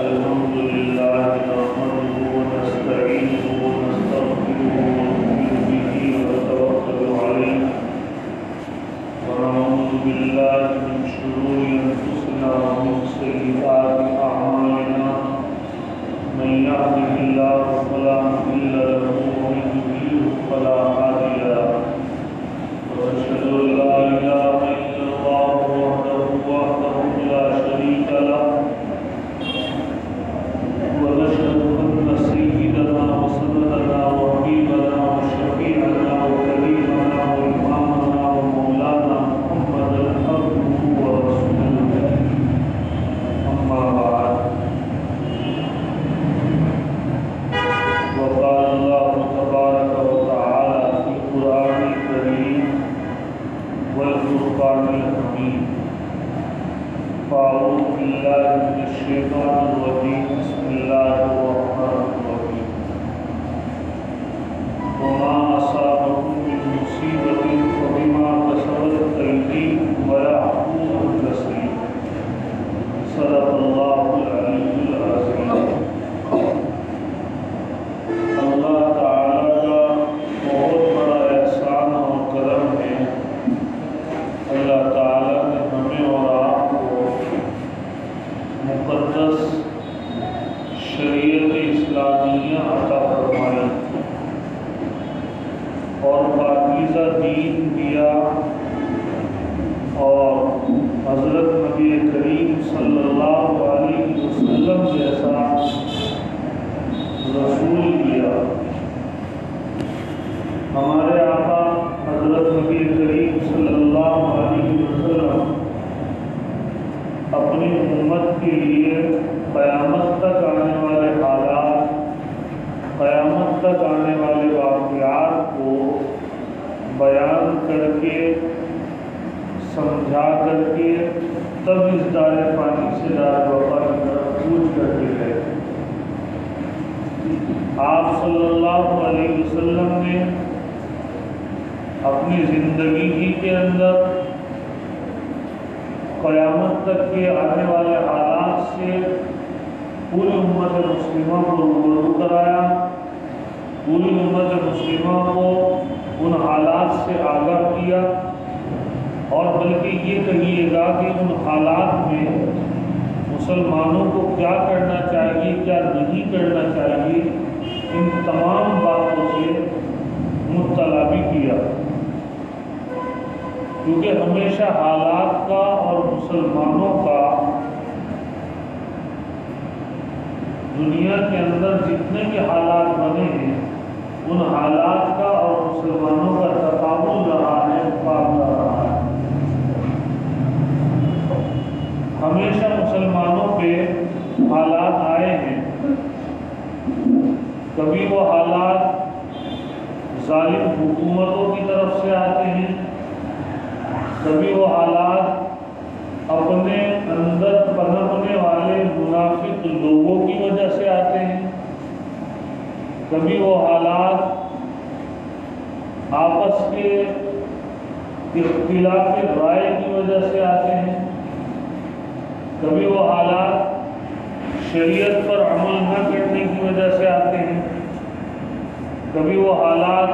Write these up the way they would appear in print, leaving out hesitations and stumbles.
الحمد لله نحمده ونستعينه ونستغفره ونؤمن به ونتوكل عليه ونعوذ بالله من شرور انفسنا ومن سيئات اعمالنا من يهده الله فلا مضل له ومن يضلل فلا هادي له واشهد ان لا اله الا الله وحده لا شريك له ونشهد أن سيدنا وسندنا وحبيبنا وشفيعنا وكريمنا وإمامنا ومولانا محمدا عبده ورسوله أما بعد وقال الله تبارك وتعالى في القرآن الكريم والفرقان الحميد فأعوذ بالله من الشيطان الرجيم بسم الله الرحمن الرحيم وما أصابكم من مصيبة فبما كسبت أيديكم ويعفو عن كثير صدق الله العلي العظيم اللہ تعالیٰ کا بہت بڑا احسان اور کرم ہے اللہ تعالیٰ نے ہمیں اور آپ کو مقدس شریعت اسلامیہ عطا فرمائی اور پاکیزہ دین دیا اور حضرت نبی کریم صلی اللہ علیہ وسلم جیسا رسول دیا ہمارے آقا حضرت نبی کریم صلی اللہ علیہ وسلم اپنی امت کے لیے قیامت تک آنے والے حالات قیامت تک آنے والے واقعات کو بیان کر کے سمجھا کر کے تب اس دار فانی سے دار بقا کی طرف کوچ کرتے گئے آپ صلی اللہ علیہ وسلم نے اپنی زندگی ہی کے اندر قیامت تک کے آنے والے حالات سے پوری امت مسلمہ کو روبرو کرایا پوری امت مسلمہ کو ان حالات سے آگاہ کیا اور بلکہ یہ کہیے گا کہ ان حالات میں مسلمانوں کو کیا کرنا چاہیے کیا نہیں کرنا چاہیے ان تمام باتوں سے مطلع بھی کیا کیونکہ ہمیشہ حالات کا اور مسلمانوں کا دنیا کے اندر جتنے بھی حالات بنے ہیں ان حالات کا اور مسلمانوں کا تقابل رہا ہے مقابلہ رہا ہے ہمیشہ مسلمانوں پہ حالات آئے ہیں کبھی وہ حالات ظالم حکومتوں کی طرف سے آتے ہیں کبھی وہ حالات اپنے اندر پنپنے والے منافق لوگوں کی وجہ سے آتے ہیں کبھی وہ حالات آپس کے اختلاف رائے کی وجہ سے آتے ہیں کبھی وہ حالات شریعت پر عمل نہ کرنے کی وجہ سے آتے ہیں کبھی وہ حالات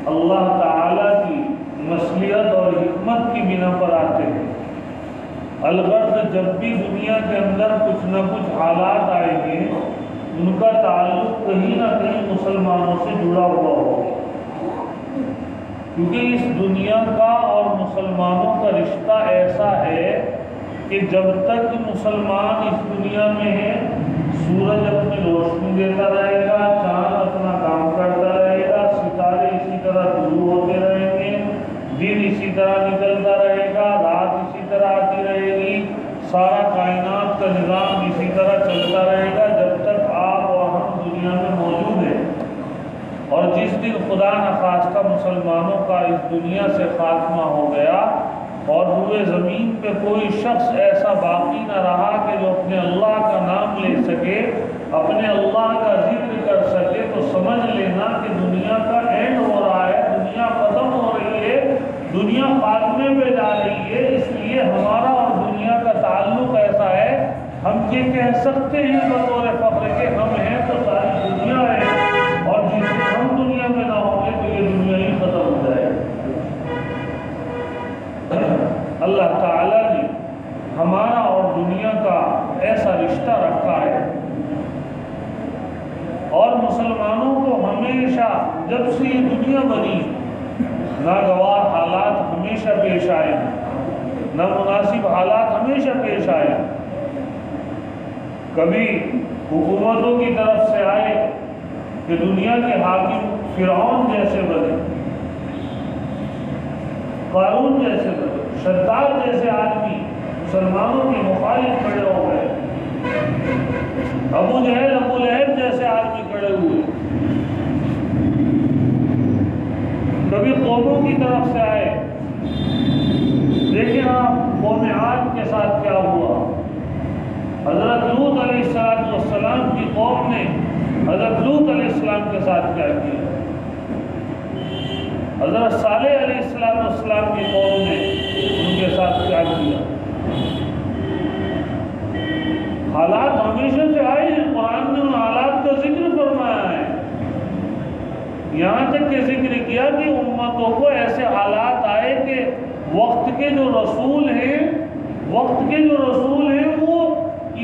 اللہ تعالیٰ کی مصلحت اور حکمت کی بنا پر آتے ہیں الغرض جب بھی دنیا کے اندر کچھ نہ کچھ حالات آئیں گے ان کا تعلق کہیں نہ کہیں مسلمانوں سے جڑا ہوا ہوگا کیونکہ اس دنیا کا اور مسلمانوں کا رشتہ ایسا ہے کہ جب تک مسلمان اس دنیا میں ہے سورج اپنی روشنی دیتا رہے گا چاند اپنا کام کرتا رہے گا ستارے اسی طرح طلوع ہوتے رہیں گے دن اسی طرح نکلتا رہے گا رات اسی طرح آتی رہے گی سارا کائنات کا نظام اسی طرح چلتا رہے گا جب تک آپ اور ہم دنیا میں موجود ہیں اور جس دن خدا نخواستہ مسلمانوں کا اس دنیا سے خاتمہ ہو گیا اور روئے زمین پہ کوئی شخص ایسا باقی نہ رہا کہ جو اپنے اللہ کا نام لے سکے اپنے اللہ کا ذکر کر سکے تو سمجھ لینا کہ دنیا کا اینڈ ہو رہا ہے دنیا ختم ہو رہی ہے دنیا خاتمے پہ جا ہم یہ کہہ سکتے ہیں بطور فخر کہ ہم ہیں تو ساری دنیا ہے، اور جس دن ہم دنیا میں نہ ہوں گے تو یہ دنیا ہی ختم ہو جائے۔ اللہ تعالیٰ نے ہمارا اور دنیا کا ایسا رشتہ رکھا ہے، اور مسلمانوں کو ہمیشہ جب سے یہ دنیا بنی ناگوار حالات ہمیشہ پیش آئے، نامناسب حالات ہمیشہ پیش آئے۔ کبھی حکومتوں کی طرف سے آئے کہ دنیا کے حاکم فرعون جیسے بنے، قارون جیسے بنے، شداد جیسے آدمی مسلمانوں کے مخالف کھڑے ہو گئے، ابو جہل ابو لہب جیسے آدمی کھڑے ہوئے۔ کبھی قوموں کی طرف سے آئے، دیکھیں آپ قوم عاد کے ساتھ کیا ہوا۔ حضرت لوط علیہ السلام کی قوم نے حضرت لوط علیہ السلام کے ساتھ کیا کیا، حضرت صالح علیہ السلام کی قوم نے ان کے ساتھ کیا کیا۔ حالات ہمیشہ سے آئے ہیں، قرآن نے ان حالات کا ذکر فرمایا ہے، یہاں تک کہ ذکر کیا کہ امتوں کو ایسے حالات آئے کہ وقت کے جو رسول ہیں وہ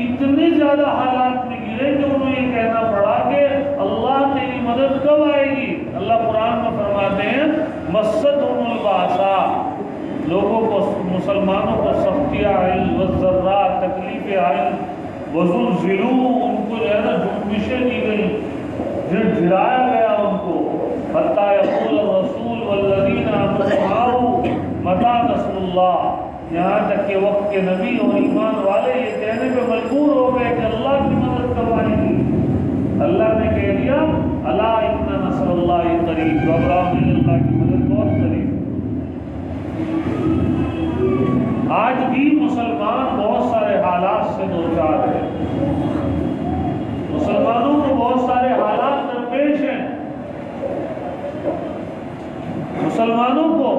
اتنے زیادہ حالات میں گرے کہ انہیں یہ کہنا پڑا کہ اللہ تیری مدد کب آئے گی۔ اللہ قرآن میں فرماتے ہیں مَسَّتْهُمُ الْبَأْسَاءُ، لوگوں کو مسلمانوں کو سختیاں آئیں، وَالضَّرَّاء تکلیفیں آئیں، وَزُلْزِلُوا ان کو جو ہے نا جنبشیں دی گئیں، جھڑایا گیا ان کو، حَتَّى يَقُولَ الرَّسُولُ وَالَّذِينَ آمَنُوا مَعَهُ مَتَىٰ نَصْرُ اللَّهِ، یہاں تک کہ وقت کے نبی اور ایمان والے یہ کہنے پہ مجبور ہو گئے کہ اللہ کی مدد کب آئے گی۔ اللہ نے کہہ دیا الا ان نصر اللہ قریب، گھبراؤ نہیں، اللہ کی مدد بہت قریب۔ آج بھی مسلمان بہت سارے حالات سے دوچار ہیں، مسلمانوں کو بہت سارے حالات درپیش ہیں، مسلمانوں کو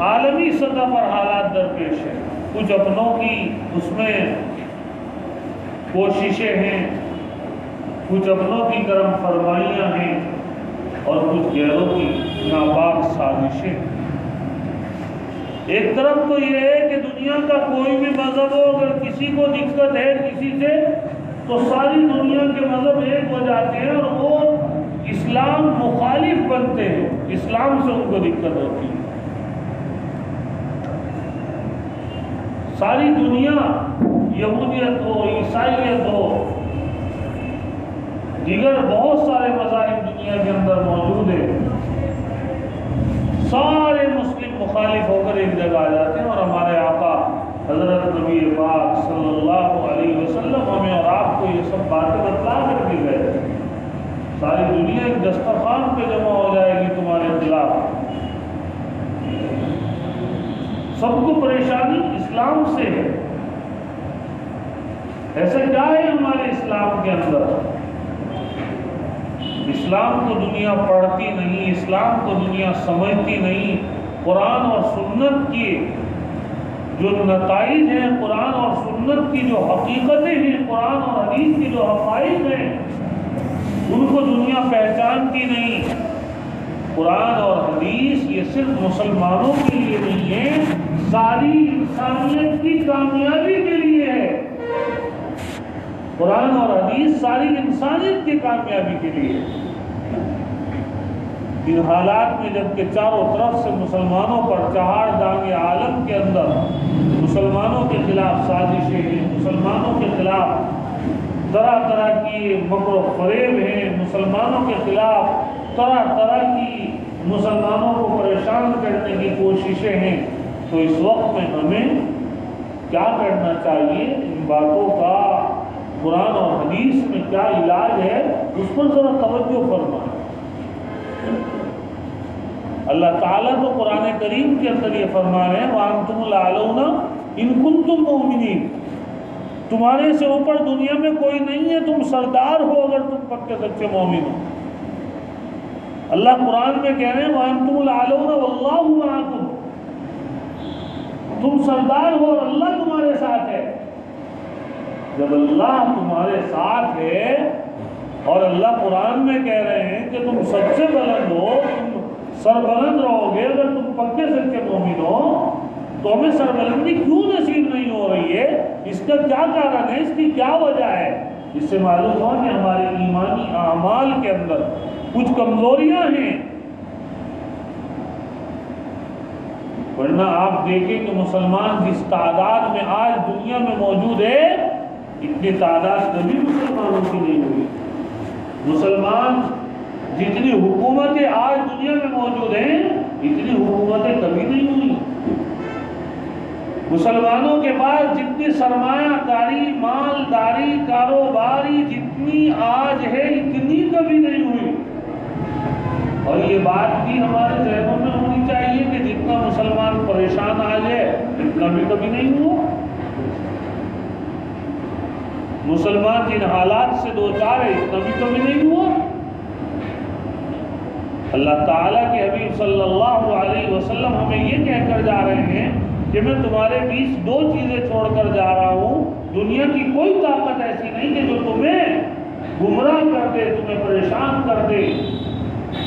عالمی سطح پر حالات درپیش ہیں، کچھ اپنوں کی اس میں کوششیں ہیں، کچھ اپنوں کی کرم فرمائیاں ہیں، اور کچھ غیروں کی ناپاک سازشیں۔ ایک طرف تو یہ ہے کہ دنیا کا کوئی بھی مذہب ہو، اگر کسی کو دقت ہے کسی سے تو ساری دنیا کے مذہب ایک ہو جاتے ہیں اور وہ اسلام مخالف بنتے ہیں، اسلام سے ان کو دقت ہوتی ہے۔ ساری دنیا یہودیت ہو، عیسائیت ہو، دیگر بہت سارے مذاہب دنیا کے اندر موجود ہیں، سارے مسلم مخالف ہو کر ایک جگہ آ جاتے ہیں، اور ہمارے آقا حضرت نبی پاک صلی اللہ علیہ وسلم ہمیں اور آپ کو یہ سب باتیں بتلا کر کے گئے۔ ساری دنیا ایک دسترخوان پہ جمع ہو جائے گی تمہارے خلاف، سب کو پریشانی اسلام سے ہے۔ ایسا کیا ہے ہمارے اسلام کے اندر؟ اسلام کو دنیا پڑھتی نہیں، اسلام کو دنیا سمجھتی نہیں۔ قرآن اور سنت کی جو نتائج ہیں، قرآن اور سنت کی جو حقیقتیں ہیں، قرآن اور حدیث کی جو حقائق ہیں، ان کو دنیا پہچانتی نہیں۔ قرآن اور حدیث یہ صرف مسلمانوں کے لیے نہیں ہے، ساری انسانیت کی کامیابی کے لیے ہے۔ قرآن اور حدیث ساری انسانیت کی کامیابی کے لیے ہے۔ ان حالات میں جب کہ چاروں طرف سے مسلمانوں پر چہار دانگ عالم کے اندر مسلمانوں کے خلاف سازشیں ہیں، مسلمانوں کے خلاف طرح طرح کی مکر و فریب ہیں، مسلمانوں کے خلاف طرح طرح کی مسلمانوں کو پریشان کرنے کی کوششیں ہیں، تو اس وقت میں ہمیں کیا کرنا چاہیے؟ ان باتوں کا قرآن اور حدیث میں کیا علاج ہے اس پر ذرا توجہ فرمائیں۔ اللہ تعالیٰ تو قرآن کریم کے اندر یہ فرما رہے ہیں وَأَنْتُمُ الْأَعْلَوْنَ إِن كُنتُم مُؤْمِنِينَ، تمہارے سے اوپر دنیا میں کوئی نہیں ہے، تم سردار ہو اگر تم پکے سچے مومن ہو۔ اللہ قرآن میں کہہ رہے ہیں وَأَنْتُمُ الْأَعْلَوْنَ وَاللَّهُ مَعَكُمْ، تم سردار ہو اور اللہ تمہارے ساتھ ہے۔ جب اللہ تمہارے ساتھ ہے اور اللہ قرآن میں کہہ رہے ہیں کہ تم سب سے بلند ہو، تم سربلند رہو گے، اگر تم پکے سچے مومن ہو تو ہمیں سربلندی کیوں نصیب نہیں ہو رہی ہے؟ اس کا کیا کارن ہے؟ اس کی کیا وجہ ہے؟ اس سے معلوم ہوا کہ ہمارے ایمانی اعمال کے اندر کچھ کمزوریاں ہیں، ورنہ آپ دیکھیں کہ مسلمان جس تعداد میں آج دنیا میں موجود ہے، اتنی تعداد کبھی مسلمانوں کی نہیں ہوئی۔ مسلمان جتنی حکومتیں آج دنیا میں موجود ہیں، اتنی حکومتیں کبھی نہیں ہوئی۔ مسلمانوں کے پاس جتنی سرمایہ کاری، مالداری، کاروباری جتنی آج ہے، اتنی کبھی نہیں ہوئی۔ اور یہ بات بھی ہمارے ذہنوں میں ہونی چاہیے کہ جتنا مسلمان پریشان آج ہے، اتنا بھی کبھی نہیں ہوا۔ مسلمان جن حالات سے دوچار ہے، اتنا بھی کبھی نہیں ہوا۔ اللہ تعالیٰ کے حبیب صلی اللہ علیہ وسلم ہمیں یہ کہہ کر جا رہے ہیں کہ میں تمہارے بیچ دو چیزیں چھوڑ کر جا رہا ہوں، دنیا کی کوئی طاقت ایسی نہیں کہ جو تمہیں گمراہ کر دے، تمہیں پریشان کر دے،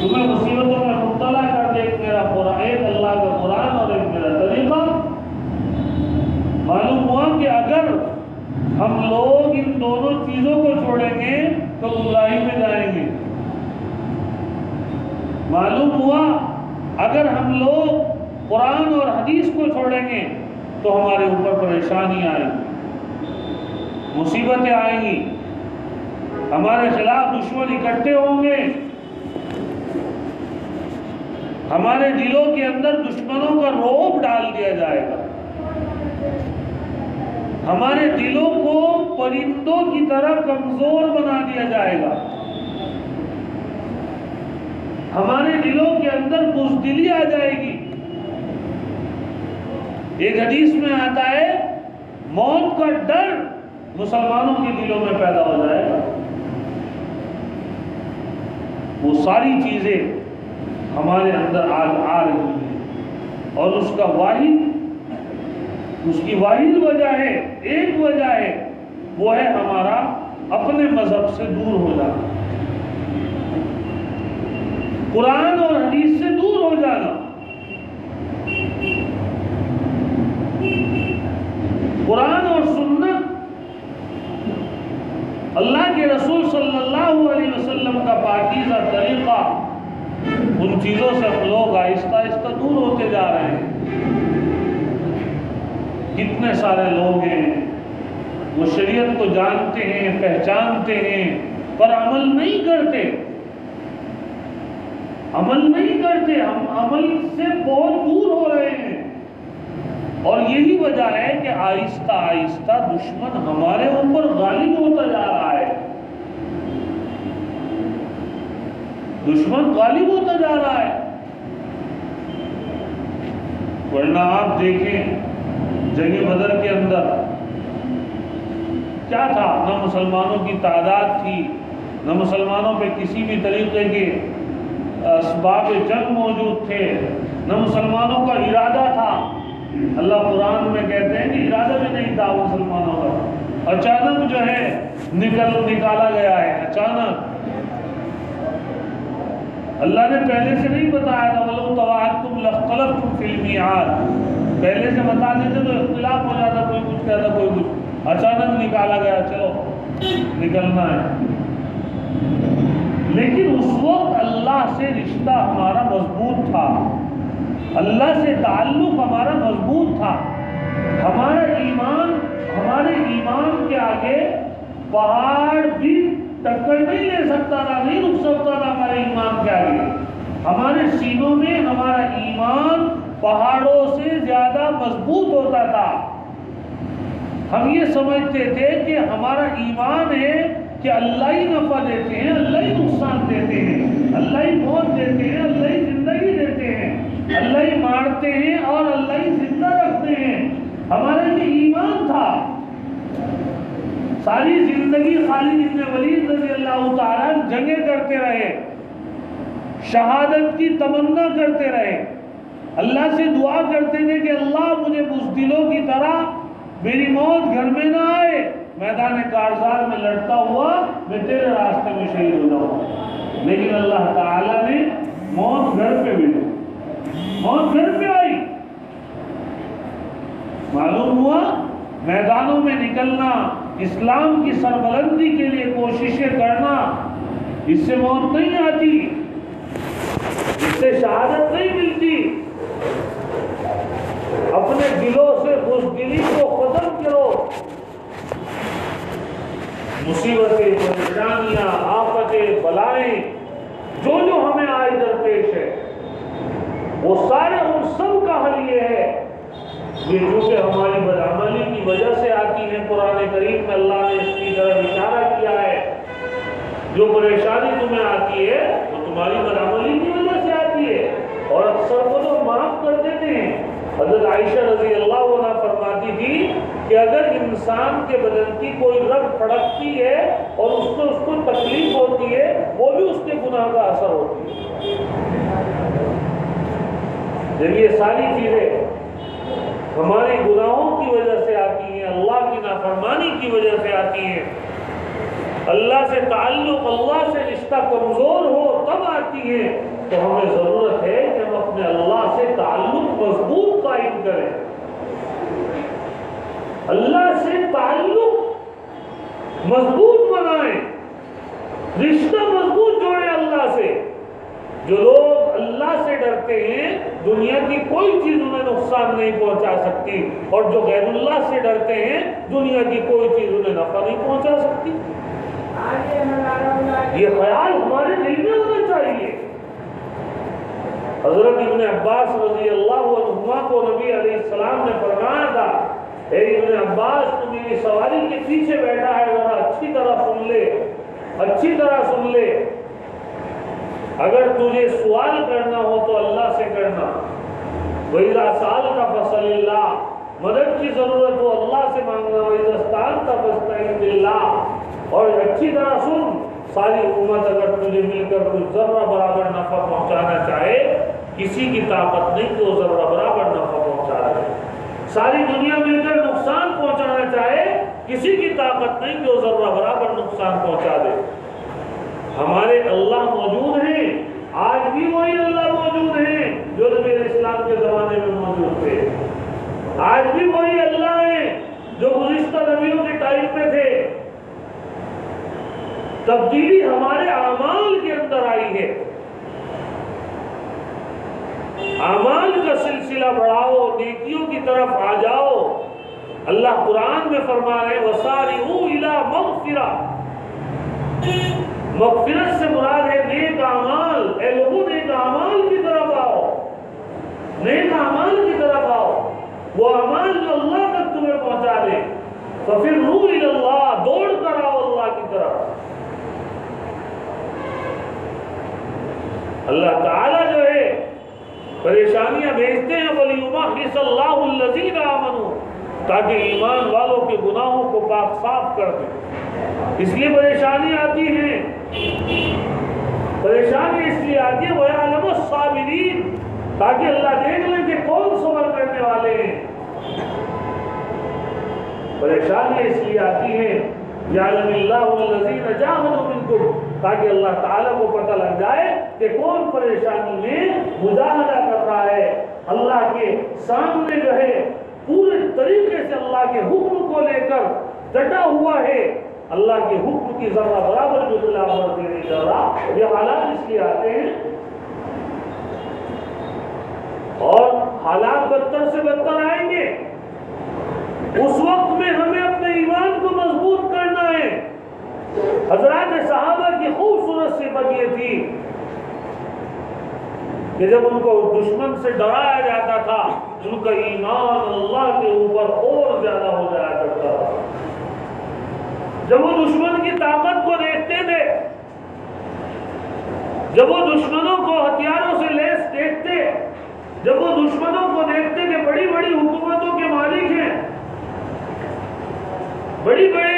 تمہیں مصیبتوں میں مبتلا کر دے۔ ایک میرا قرآن، ایک اللہ کا قرآن اور ایک میرا طریقہ۔ معلوم ہوا کہ اگر ہم لوگ ان دونوں چیزوں کو چھوڑیں گے تو گمراہی میں جائیں گے۔ معلوم ہوا اگر ہم لوگ قرآن اور حدیث کو چھوڑیں گے تو ہمارے اوپر پریشانی آئے گی، مصیبتیں آئیں گی، ہمارے خلاف دشمن اکٹھے ہوں گے، ہمارے دلوں کے اندر دشمنوں کا رعب ڈال دیا جائے گا، ہمارے دلوں کو پرندوں کی طرح کمزور بنا دیا جائے گا، ہمارے دلوں کے اندر بزدلی آ جائے گی۔ ایک حدیث میں آتا ہے موت کا ڈر مسلمانوں کے دلوں میں پیدا ہو جائے گا۔ وہ ساری چیزیں ہمارے اندر آج آ رہی ہیں، اور اس کی واحد وجہ ہے، ایک وجہ ہے، وہ ہے ہمارا اپنے مذہب سے دور ہو جانا، قرآن اور حدیث سے دور ہو جانا۔ قرآن اور سنت، اللہ کے رسول صلی اللہ علیہ وسلم کا پاکیزہ طریقہ، ان چیزوں سے ہم لوگ آہستہ آہستہ دور ہوتے جا رہے ہیں۔ کتنے سارے لوگ ہیں وہ شریعت کو جانتے ہیں، پہچانتے ہیں، پر عمل نہیں کرتے، ہم عمل سے بہت دور ہو رہے ہیں۔ اور یہی وجہ ہے کہ آہستہ آہستہ دشمن ہمارے اوپر غالب ہوتا جا رہا ہے، دشمن غالب ہوتا جا رہا ہے۔ ورنہ آپ دیکھیں جنگ بدر کے اندر کیا تھا؟ نہ مسلمانوں کی تعداد تھی، نہ مسلمانوں پہ کسی بھی طریقے کے اسباب جنگ موجود تھے، نہ مسلمانوں کا ارادہ تھا۔ اللہ قرآن میں کہتے ہیں کہ ارادہ بھی نہیں تھا مسلمانوں کا، اچانک جو ہے نکالا گیا ہے، اچانک۔ اللہ نے پہلے سے نہیں بتایا تھا، وَلَوْ تَوَعَدْتُمْ لَاخْتَلَفْتُمْ فِي الْمِيعَادِ، پہلے سے بتا دیتے تو اختلاف ہو جاتا، کوئی کچھ کہتا کوئی کچھ، اچانک نکالا گیا، چلو نکلنا ہے۔ لیکن اس وقت اللہ سے رشتہ ہمارا مضبوط تھا، اللہ سے تعلق ہمارا مضبوط تھا، ہمارے ایمان کے آگے پہاڑ بھی ٹکر نہیں لے سکتا تھا، نہیں رک سکتا تھا ہمارے ایمان کے آگے۔ ہمارے سینوں میں ہمارا ایمان پہاڑوں سے زیادہ مضبوط ہوتا تھا۔ ہم یہ سمجھتے تھے کہ ہمارا ایمان ہے کہ اللہ ہی نفع دیتے ہیں، اللہ ہی نقصان دیتے ہیں، اللہ ہی موت دیتے ہیں، اللہ ہی زندگی دیتے ہیں، اللہ ہی مارتے ہیں اور اللہ ہی زندہ رکھتے ہیں۔ ہمارا یہ ایمان تھا۔ ساری زندگی خالد بن ولید رضی اللہ تعالیٰ جنگیں کرتے رہے، شہادت کی تمنا کرتے رہے، اللہ سے دعا کرتے تھے کہ اللہ مجھے بزدلوں کی طرح میری موت گھر میں نہ آئے، میدان کارزار میں لڑتا ہوا میں تیرے راستے میں شہید ہو جاؤں، لیکن اللہ تعالیٰ نے موت گھر پہ بھیجی، موت گھر پہ آئی۔ معلوم ہوا میدانوں میں نکلنا، اسلام کی سربلندی کے لیے کوششیں کرنا، اس سے موت نہیں آتی، اس سے شہادت نہیں ملتی۔ اپنے دلوں سے بزدلی کو ختم کرو۔ مصیبتیں، پریشانیاں، آفتیں، بلائیں جو ہمیں آج درپیش ہے، وہ سارے ان سب کا حل یہ ہے کہ چونکہ ہماری بدعملی کی وجہ سے آتی ہے۔ قرآن کریم میں اللہ نے اس کی طرف اشارہ کیا ہے، جو پریشانی تمہیں آتی ہے وہ تمہاری بدعملی کی وجہ سے آتی ہے، اور اکثر وہ لوگ معاف کر دیتے ہیں۔ حضرت عائشہ رضی اللہ عنہ فرماتی تھی کہ اگر انسان کے بدن کی کوئی رگ پھڑکتی ہے اور اس کو تکلیف ہوتی ہے، وہ بھی اس کے گناہ کا اثر ہوتی ہے۔ جب یہ ساری چیزیں ہمارے گناہوں کی وجہ سے آتی ہیں، اللہ کی نافرمانی کی وجہ سے آتی ہیں، اللہ سے تعلق، اللہ سے رشتہ کمزور ہو تب آتی ہے، تو ہمیں ضرورت ہے کہ ہم اپنے اللہ سے تعلق مضبوط قائم کریں، اللہ سے تعلق مضبوط بنائیں، رشتہ مضبوط جوڑیں اللہ سے۔ جو لوگ اللہ سے ڈرتے ہیں دنیا کی کوئی چیز انہیں نقصان نہیں پہنچا سکتی، اور جو غیر اللہ سے ڈرتے ہیں دنیا کی کوئی چیز انہیں نفع نہیں پہنچا سکتی۔ یہ خیال ہمارے دل میں ہونا چاہیے۔ حضرت ابن عباس رضی اللہ عنہما کو نبی علیہ السلام نے فرمایا تھا، اے ابن عباس تو میری سواری کے پیچھے بیٹھا ہے، ذرا اچھی طرح سن لے، اچھی طرح سن لے، اگر تجھے سوال کرنا ہو تو اللہ سے کرنا، وَإِذَا سَأَلْتَ فَاسْأَلِ اللَّهَ، مدد کی ضرورت ہو اللہ سے مانگنا، وَإِذَا اسْتَعَنْتَ فَاسْتَعِنْ بِاللَّهِ۔ اور اچھی طرح سن، ساری امت اگر تجھے مل کر کچھ ذرہ برابر نفع پہنچانا چاہے، کسی کی طاقت نہیں کہ وہ ذرہ برابر نفع پہنچا دے۔ ساری دنیا مل کر نقصان پہنچانا چاہے، کسی کی طاقت نہیں کہ وہ ذرہ برابر نقصان پہنچا دے۔ ہمارے اللہ موجود ہیں، آج بھی وہی اللہ موجود ہیں جو نبی اسلام کے زمانے میں موجود تھے، آج بھی وہی اللہ ہیں جو گزشتہ نبیوں کے ٹائم میں تھے۔ تبدیلی ہمارے اعمال کے اندر آئی ہے، اعمال کا سلسلہ بڑھاؤ، نیکیوں کی طرف آ جاؤ۔ اللہ قرآن میں فرما رہے ہیں وَسَارِعُوا إِلَىٰ مَغْفِرَةٍ، مغفرت سے مراد ہے نیک اعمال۔ اے لوگوں نیک اعمال کی طرف آؤ، نیک اعمال کی طرف آؤ، وہ اعمال جو اللہ تک تمہیں پہنچا دے۔ فَفِرُّوا إِلَى اللَّهِ، دوڑ کر آؤ اللہ کی طرف۔ اللہ تعالیٰ جو ہے پریشانیاں بھیجتے ہیں وَلِيُمَحِّصَ اللَّهُ الَّذِينَ آمَنُوا، تاکہ ایمان والوں کے گناہوں کو پاک صاف کر دے۔ اس لیے پریشانی آتی ہیں، پریشانی اس لیے آتی ہے وَيَعْلَمُ الصَّابِرِينَ، تاکہ اللہ دیکھ لیں کہ کون صبر کرنے والے ہیں۔ پریشانی اس لیے آتی ہے يَعْلَمِ اللَّهُ الَّذِينَ جَاهَدُوا مِنكُمْ، تاکہ اللہ تعالیٰ کو پتہ لگ جائے کہ کون پریشانی میں مجاہدہ کر رہا ہے، اللہ کے سامنے جو ہے پورے طریقے سے اللہ کے حکم کو لے کر ڈٹا ہوا ہے، اللہ کے حکم کی ذرہ برابر بھی خلاف ورزی نہیں کر رہا۔ یہ حالات اس لیے آتے ہیں، اور حالات بدتر سے بدتر آئیں گے۔ اس وقت میں ہمیں اپنے ایمان کو مضبوط کرنا ہے۔ حضرات صحابہ کی خوبصورت صفت یہ تھی کہ جب ان کو دشمن سے ڈرایا جاتا تھا، ان کا ایمان اللہ کے اوپر اور زیادہ ہو جایا کرتا تھا۔ جب وہ دشمن کی طاقت کو دیکھتے تھے، جب وہ دشمنوں کو ہتھیاروں سے لیس دیکھتے، جب وہ دشمنوں کو دیکھتے کہ بڑی بڑی حکومتوں کے مالک ہیں، بڑی بڑے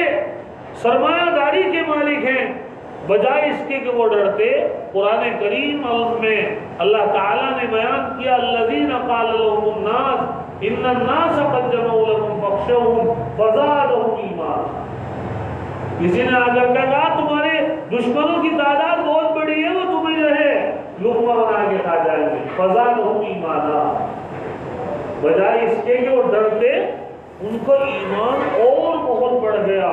سرمایہ داری کے مالک ہیں، بجائے اس کے کہ وہ ڈرتے، قرآن کریم میں اللہ تعالیٰ نے بیان کیا الذین قال لهم الناس ان الناس قد جمعوا لكم فاخشوهم فزادهم ایمانا، کسی نے آ کر کہا تمہارے دشمنوں کی تعداد بہت بڑی ہے، وہ تمہیں جو ہے لقمہ بنا کے کھا جائیں گے، فزادہم ایمانا، بجائے اس کے کہ وہ ڈرتے ان کو ایمان اور بہت بڑھ گیا۔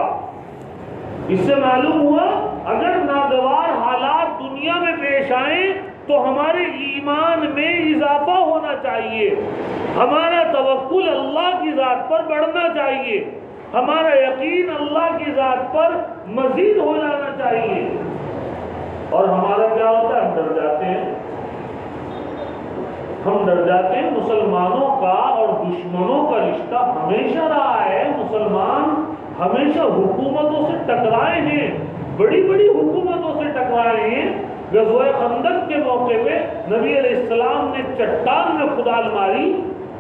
اس سے معلوم ہوا اگر ناگوار حالات دنیا میں پیش آئیں تو ہمارے ایمان میں اضافہ ہونا چاہیے، ہمارا توکل اللہ کی ذات پر بڑھنا چاہیے، ہمارا یقین اللہ کی ذات پر مزید ہو جانا چاہیے۔ اور ہمارا کیا ہوتا ہے؟ ہم ڈر جاتے ہیں، ہم ڈر جاتے ہیں۔ مسلمانوں کا اور دشمنوں کا رشتہ ہمیشہ رہا ہے، مسلمان ہمیشہ حکومتوں سے ٹکرائے ہیں، بڑی بڑی حکومتوں سے ٹکرائے ہیں۔ غزوہ خندق کے موقع پہ نبی علیہ السلام نے چٹان میں کھدال ماری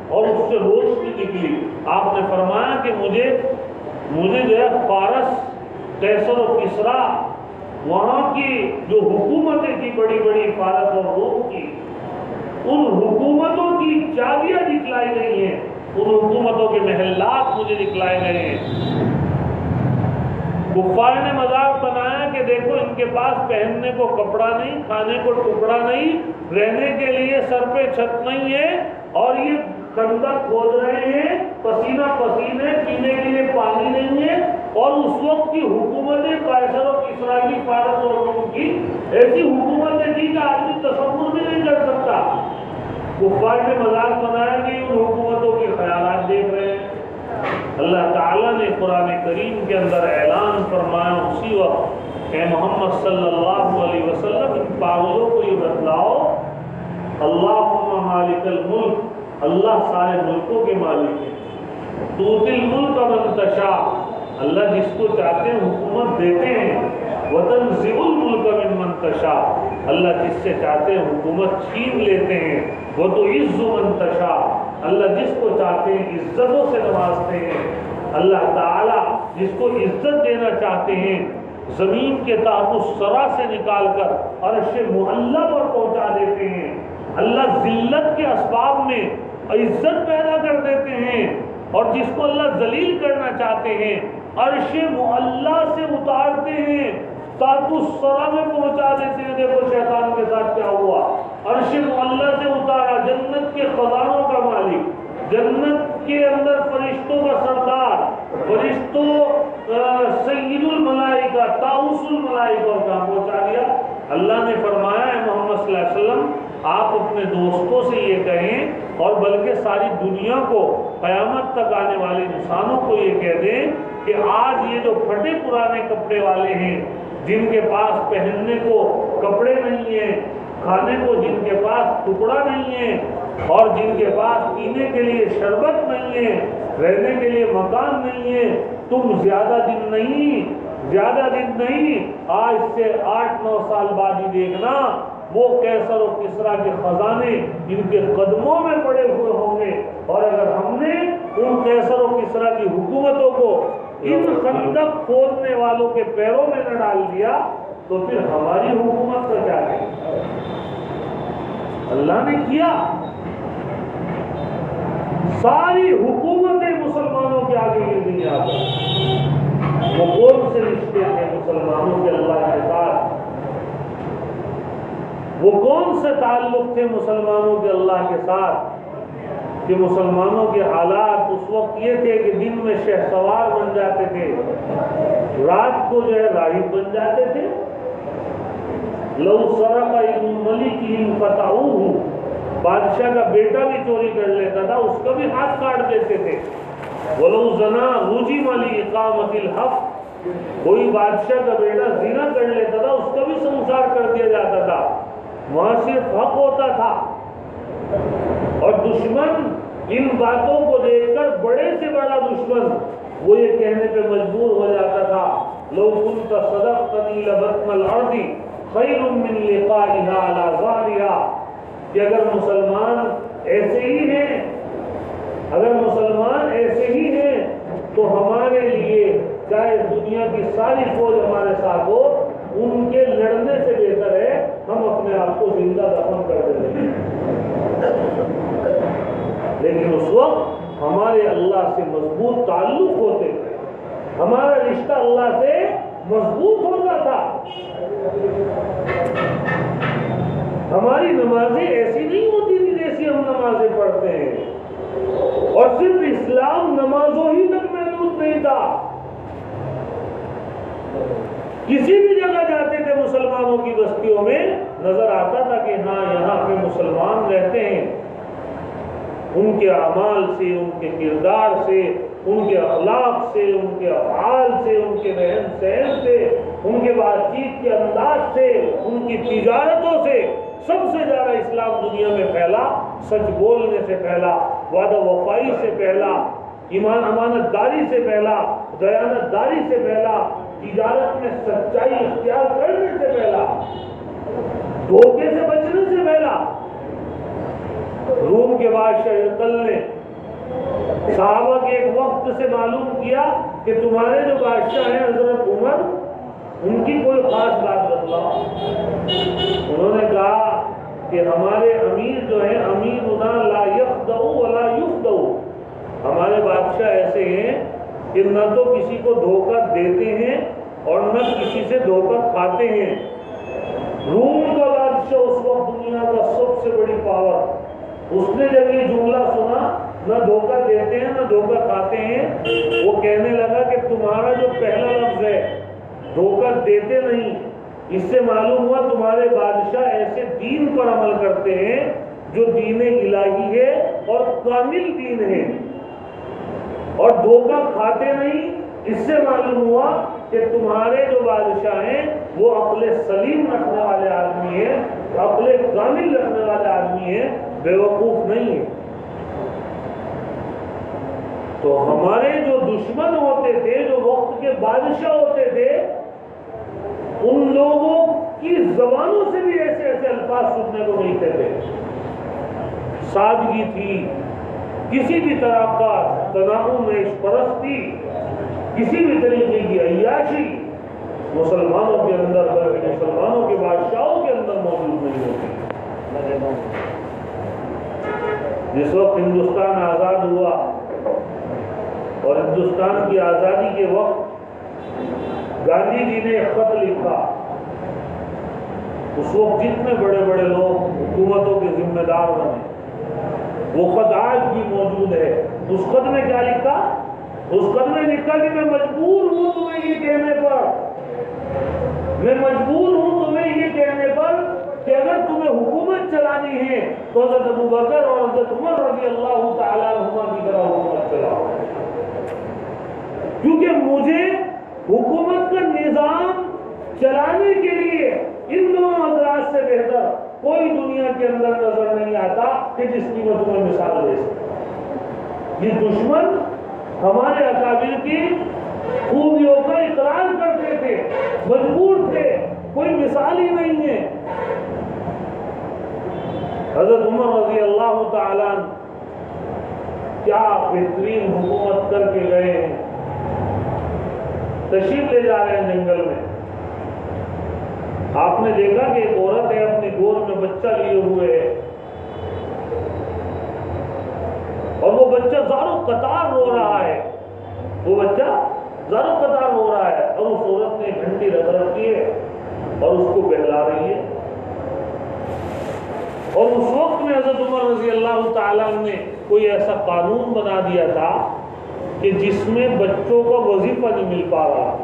اور اس سے روشنی نکلی۔ آپ نے فرمایا کہ مجھے جو ہے فارس، قیصر و کسریٰ، وہاں کی جو حکومتیں تھی بڑی بڑی فارس اور روم کی، ان حکومتوں کی چابیاں دکھلائی گئی ہیں، ان حکومتوں کے محلات مجھے دکھلائے گئے ہیں۔ کفار نے مذاق بنایا کہ دیکھو ان کے پاس پہننے کو کپڑا نہیں، کھانے کو ٹکڑا نہیں، رہنے کے لیے سر پہ چھت نہیں ہے، اور یہ خندق کھود رہے ہیں پسینہ پسینے، پینے کے لیے پانی نہیں ہے۔ اور اس وقت کی حکومتیں قیصر و کسریٰ کی، فارس اور روم کی، ایسی حکومتیں تھی کہ آدمی تصور بھی نہیں کر سکتا۔ کفار نے مذاق بنایا کہ ان حکومتوں کے خیالات دیکھ رہے ہیں۔ اللہ تعالیٰ نے قرآن کریم کے اندر اعلان فرمایا اسی وقت کہ محمد صلی اللہ علیہ وسلم ان پاگلوں کو یہ بتلاؤ، اللہم مالک الملک، اللہ سارے ملکوں کے مالک ہیں، تؤتی الملک من تشاء، اللہ جس کو چاہتے ہیں حکومت دیتے ہیں، وتنزع الملک ممن تشاء، اللہ جس سے چاہتے ہیں حکومت چھین لیتے ہیں، وتعز من تشاء، اللہ جس کو چاہتے ہیں عزتوں سے نوازتے ہیں۔ اللہ تعالیٰ جس کو عزت دینا چاہتے ہیں زمین کے تحت الثری سے نکال کر عرش معلی پر پہنچا دیتے ہیں۔ اللہ ذلت کے اسباب میں عزت پیدا کر دیتے ہیں، اور جس کو اللہ ذلیل کرنا چاہتے ہیں عرش معلی سے اتارتے ہیں، تحت الثری میں پہنچا دیتے ہیں۔ دیکھو شیطان کے ساتھ کیا ہوا، عرش معلی سے اتارا، جنت کے خزانوں کا مالک، جنت کے اندر فرشتوں کا سردار، فرشتوں سید الملائکہ، طاؤس الملائکہ کا پہنچا دیا۔ اللہ نے فرمایا ہے محمد صلی اللہ علیہ وسلم آپ اپنے دوستوں سے یہ کہیں، اور بلکہ ساری دنیا کو، قیامت تک آنے والے انسانوں کو یہ کہہ دیں کہ آج یہ جو پھٹے پرانے کپڑے والے ہیں، جن کے پاس پہننے کو کپڑے نہیں ہیں، کھانے کو جن کے پاس ٹکڑا نہیں ہے، اور جن کے پاس پینے کے لیے شربت نہیں ہے، رہنے کے لیے مکان نہیں ہے، تم زیادہ دن نہیں، آج سے 8-9 سال بعد ہی دیکھنا وہ قیصر و کسریٰ کے خزانے ان کے قدموں میں پڑے ہوئے ہوں گے۔ اور اگر ہم نے ان قیصر و کسریٰ کی حکومتوں کو ان خندق کھودنے والوں کے پیروں میں نہ ڈال دیا تو پھر ہماری حکومت کا کیا ہے؟ اللہ نے کیا، ساری حکومتیں مسلمانوں کے آگے گر گئی۔ وہ کون سے رشتے تھے مسلمانوں کے اللہ کے ساتھ؟ وہ کون سے تعلق تھے مسلمانوں کے اللہ کے ساتھ کہ مسلمانوں کے حالات اس وقت یہ تھے کہ دن میں شہسوار بن جاتے تھے، رات کو جو ہے راہب بن جاتے تھے۔ لو سرق ابن ملک فتحوہ، بادشاہ کا بیٹا بھی چوری کر لیتا تھا، اس کا بھی ہاتھ کاٹ دیتے تھے۔ ولو زنا رجم لإقامۃ الحق، کوئی بادشاہ کا بیٹا زنا کر لیتا تھا، اس کا بھی سنسار کر دیا جاتا تھا، وہاں صرف حق ہوتا تھا۔ اور دشمن ان باتوں کو دیکھ کر بڑے سے بڑا دشمن وہ یہ کہنے پہ مجبور ہو جاتا تھا لو كنت صدقتنی لبطن الارض خیر من لقائها على ظهرها، کہ اگر مسلمان ایسے ہی ہیں تو ہمارے لیے چاہے دنیا کی ساری فوج ہمارے ساتھ ہو، ان کے لڑنے سے بہتر ہے ہم اپنے آپ کو زندہ دفن کر دیتے ہیں۔ لیکن اس وقت ہمارے اللہ سے مضبوط تعلق ہوتے تھے، ہمارا رشتہ اللہ سے مضبوط ہوتا تھا. ہماری نمازیں ایسی نہیں ہوتی تھی جیسی ہم نمازیں پڑھتے ہیں. اور صرف اسلام نمازوں ہی تک محدود نہیں تھا. کسی بھی جگہ جاتے تھے مسلمانوں کی بستیوں میں نظر آتا تھا کہ ہاں یہاں پہ مسلمان رہتے ہیں. ان کے اعمال سے، ان کے کردار سے، ان کے اخلاق سے، ان کے افعال سے، ان کے رہن سہن سے، ان کے بات چیت کے انداز سے، ان کی تجارتوں سے سب سے زیادہ اسلام دنیا میں پھیلا. سچ بولنے سے پھیلا، وعدہ وفائی سے پھیلا، ایمان امانت داری سے پھیلا، دیانت داری سے پھیلا، تجارت میں سچائی اختیار کرنے سے پھیلا، دھوکے سے بچنے سے پھیلا. روم کے بادشاہ ہرقل نے صحابہ کے ایک وقت سے معلوم کیا کہ تمہارے جو بادشاہ ہیں حضرت عمر، ان کی کوئی خاص بات بتلاؤ. انہوں نے کہا کہ ہمارے امیر جو ہیں امیرنا لا یخدع ولا یخدع، ہمارے بادشاہ ایسے ہیں کہ نہ تو کسی کو دھوکہ دیتے ہیں اور نہ کسی سے دھوکہ کھاتے ہیں. روم کا بادشاہ اس وقت دنیا کا سب سے بڑی پاور، اس نے جب یہ جملہ سنا نہ دھوکہ دیتے ہیں نہ دھوکہ کھاتے ہیں، وہ کہنے لگا کہ تمہارا جو پہلا لفظ ہے دھوکہ دیتے نہیں، اس سے معلوم ہوا تمہارے بادشاہ ایسے دین پر عمل کرتے ہیں جو دین الہی ہے اور کامل دین ہے. اور دھوکہ کھاتے نہیں، اس سے معلوم ہوا کہ تمہارے جو بادشاہ ہیں وہ عقل سلیم رکھنے والے آدمی ہیں، عقل کامل رکھنے والے آدمی ہیں، بے وقوف نہیں ہیں. تو ہمارے جو دشمن ہوتے تھے، جو وقت کے بادشاہ ہوتے تھے، ان لوگوں کی زبانوں سے بھی ایسے ایسے الفاظ سننے کو ملتے تھے. سادگی تھی، کسی بھی طرح کا تناؤ عیش پرستی، کسی بھی طریقے کی عیاشی مسلمانوں کے اندر، بلکہ مسلمانوں کے بادشاہوں کے اندر موجود نہیں ہوتی. جس وقت ہندوستان آزاد ہوا اور ہندوستان کی آزادی کے وقت گاندھی جی نے ایک خط لکھا، اس وقت جتنے بڑے بڑے لوگ حکومتوں کے ذمہ دار بنے، وہ خط آج بھی موجود ہے. اس خط میں کیا لکھا؟ اس خط میں لکھا کہ میں مجبور ہوں تمہیں یہ کہنے پر، میں مجبور ہوں تمہیں یہ کہنے پر کہ اگر تمہیں حکومت چلانی ہے تو حضرت ابوبکر اور حضرت عمر رضی اللہ تعالیٰ عنہما کی طرح حکومت چلاؤ، کیونکہ مجھے حکومت کا نظام چلانے کے لیے ان دونوں حضرات سے بہتر کوئی دنیا کے اندر نظر نہیں آتا کہ جس کی میں تمہیں مثال دے سکتا. یہ دشمن ہمارے اکابر کی خوبیوں کا اقرار کرتے تھے، مجبور تھے، کوئی مثال ہی نہیں ہے. حضرت عمر رضی اللہ تعالیٰ کیا بہترین حکومت کر کے گئے ہیں. تشریف لے جا رہے ہیں جنگل میں، آپ نے دیکھا کہ ایک عورت ہے اپنی گود میں بچہ لیے ہوئے ہے، اور وہ بچہ زارو قطار رو رہا ہے، وہ بچہ زارو قطار رو رہا ہے، اور اس عورت نے گھنٹی رکھ رکھی ہے اور اس کو بہلا رہی ہے. اور اس وقت میں حضرت عمر رضی اللہ تعالیٰ نے کوئی ایسا قانون بنا دیا تھا کہ جس میں بچوں کا وظیفہ نہیں مل پا رہا.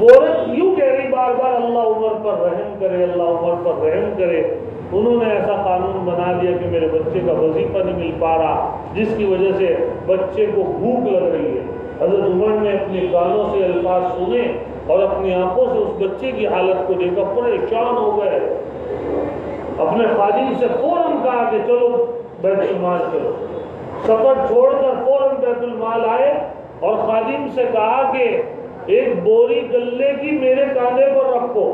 عورت یوں کہہ رہی بار بار اللہ عمر پر رحم کرے، اللہ عمر پر رحم کرے. انہوں نے ایسا قانون بنا دیا کہ میرے بچے کا وظیفہ نہیں مل پا رہا، جس کی وجہ سے بچے کو بھوک لگ رہی ہے. حضرت عمر نے اپنے کانوں سے الفاظ سنے اور اپنی آنکھوں سے اس بچے کی حالت کو دیکھا، پریشان ہو گئے. اپنے خادم سے فوراً کہا کہ چلو بیت المال چلو. سفر چھوڑ کر فوراً بیت المال آئے اور خادم سے کہا کہ ایک بوری غلے کی میرے کاندھے پر رکھو.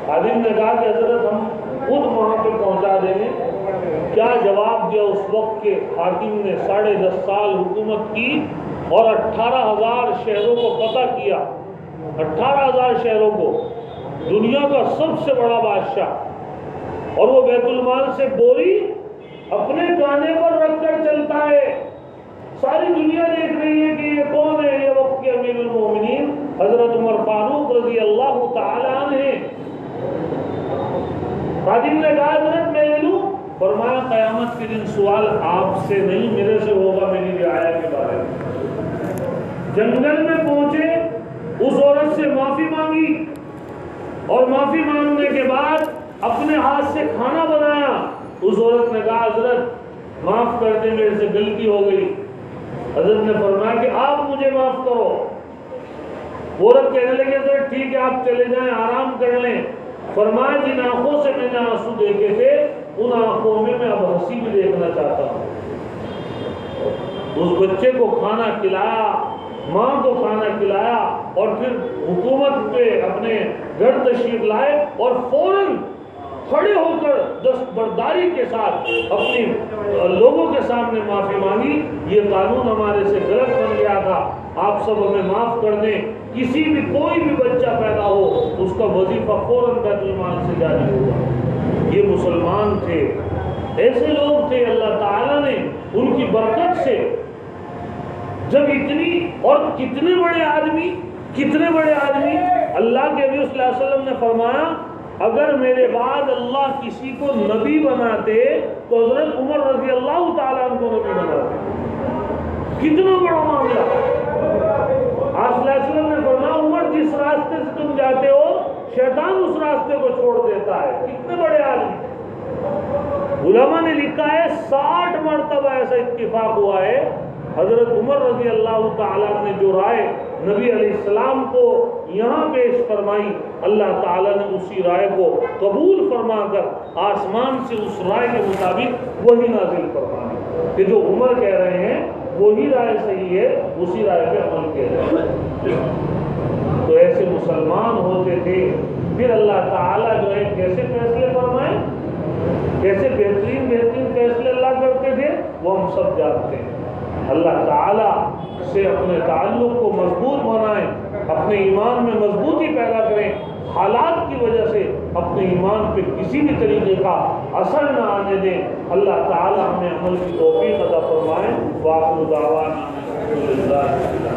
خادم نے کہا کہ حضرت ہم خود وہاں پہ پہنچا دیں گے. کیا جواب دیا اس وقت کے حاکم نے؟ 10.5 سال حکومت کی اور 18,000 شہروں کو فتح کیا. 18,000 شہروں کو، دنیا کا سب سے بڑا بادشاہ، اور وہ بیت المال سے بوری اپنے کاندھے پر رکھ کر چلتا ہے. ساری دنیا دیکھ رہی ہے کہ یہ کون ہے، یہ وقت کے امیر المومنین حضرت عمر فاروق رضی اللہ تعالی عنہ ہیں۔ خادم نے کہا حضرت میں لے لوں؟ فرمایا قیامت کے دن سوال آپ سے نہیں میرے سے ہوگا میری رعایا کے بارے میں۔ جنگل میں پہنچے، اس عورت سے معافی مانگی، اور معافی مانگنے کے بعد اپنے ہاتھ سے کھانا بنایا۔ اس عورت نے کہا حضرت معاف کر دیں میرے سے غلطی ہو گئی۔ حضرت نے فرمایا کہ آپ مجھے معاف کرو۔ عورت کہنے لگی حضرت ٹھیک ہے آپ چلے جائیں آرام کر لیں۔ فرمایا جن آنکھوں سے میں نے آنسو دیکھے تھے ان آنکھوں میں اب ہنسی بھی دیکھنا چاہتا ہوں۔ اس بچے کو کھانا کھلایا، ماں کو کھانا کھلایا، اور پھر حکومت پہ اپنے گھر تشریف لائے اور فوراً کھڑے ہو کر دستبرداری کے ساتھ اپنی لوگوں کے سامنے معافی مانگی۔ یہ قانون ہمارے سے غلط بن گیا تھا، آپ سب ہمیں معاف کر دیں۔ کسی بھی کوئی بھی بچہ پیدا ہو اس کا وظیفہ فوراً بیت المال سے جاری ہوگا۔ یہ مسلمان تھے، ایسے لوگ تھے اللہ تعالیٰ نے ان کی برکت سے جب اتنی، اور کتنے بڑے آدمی اللہ کے نبی صلی اللہ علیہ وسلم نے فرمایا اگر میرے بعد اللہ کسی کو نبی بناتے تو حضرت عمر رضی اللہ تعالیٰ عنہ کو نبی بناتے۔ کتنا بڑا معاملہ۔ آپ صلی اللہ علیہ وسلم نے فرمایا عمر جس راستے سے تم جاتے ہو شیطان اس راستے کو چھوڑ دیتا ہے۔ کتنے بڑے آدمی۔ علماء نے لکھا ہے 60 مرتبہ ایسا اتفاق ہوا ہے حضرت عمر رضی اللہ تعالیٰ نے جو رائے نبی علیہ السلام کو یہاں پیش فرمائی، اللہ تعالیٰ نے اسی رائے کو قبول فرما کر آسمان سے اس رائے کے مطابق وہی نازل فرمائی کہ جو عمر کہہ رہے ہیں وہی رائے صحیح ہے، اسی رائے پہ عمل کہہ رہے ہیں۔ تو ایسے مسلمان ہوتے تھے۔ پھر اللہ تعالیٰ جو ہے کیسے فیصلے فرمائے، کیسے بہترین فیصلے اللہ کرتے تھے وہ ہم سب جانتے ہیں۔ اللہ تعالیٰ سے اپنے تعلق کو مضبوط بنائیں، اپنے ایمان میں مضبوطی پیدا کریں، حالات کی وجہ سے اپنے ایمان پہ کسی بھی طریقے کا اثر نہ آنے دیں۔ اللہ تعالیٰ ہمیں عمل کی توفیق عطا فرمائیں۔ وآخر دعوانا الحمدللہ۔